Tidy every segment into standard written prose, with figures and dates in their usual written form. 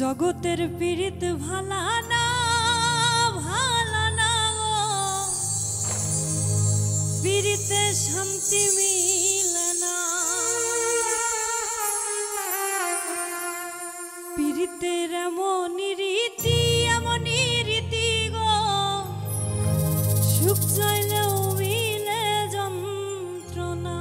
জগতের পীড়িত ভালা না গো, পীড়িতে শান্তি মিলে না। পীড়িতের এমনই রীতি গো, সুখ চাইলেও মিলে যন্ত্রণা।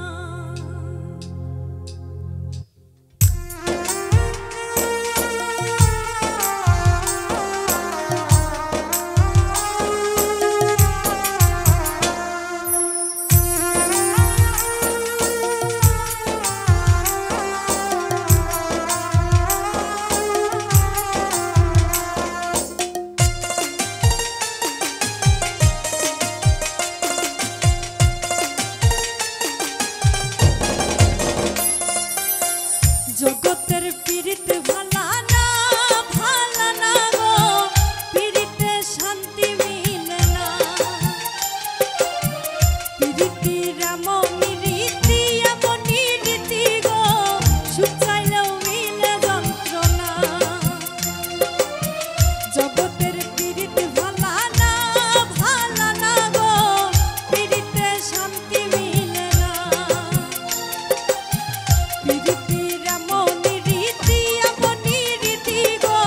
জগতের পীড়িত ভালা না গো, পীড়িতে শান্তি মিলে না। পীড়িতির এমনই রীতি গো, সুখ চাইলেও মিলে যন্ত্রণা। জগতের পীড়িত ভালা না গো, পীড়িতে শান্তি মিলে না। পীড়িতির এমনই রীতি গো,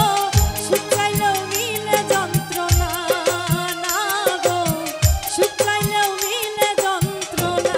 সুখ চাইলেও মিলে যন্ত্রণা। না গো, সুখ চাইলেও মিলে যন্ত্রণা।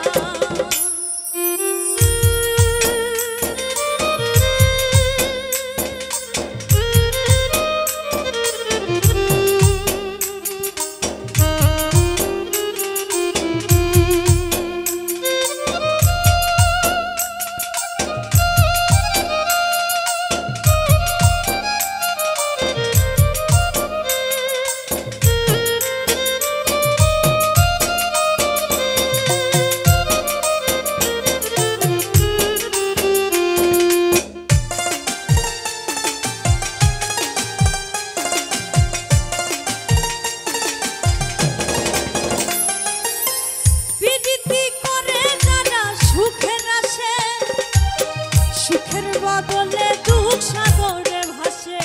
সুখের বদলে দুঃখ সাগরে ভাসে।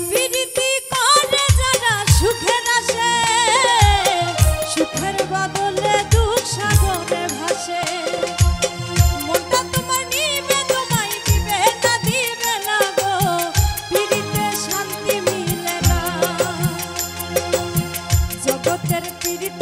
পীড়িতি করে যারা সুখের আসে, সুখের বদলে দুঃখ সাগরে ভাসে। মনটা তোমার নিবে, তোমায় দিবে না গো, পীড়িতে শান্তি মিলে না। জগতের পীড়িত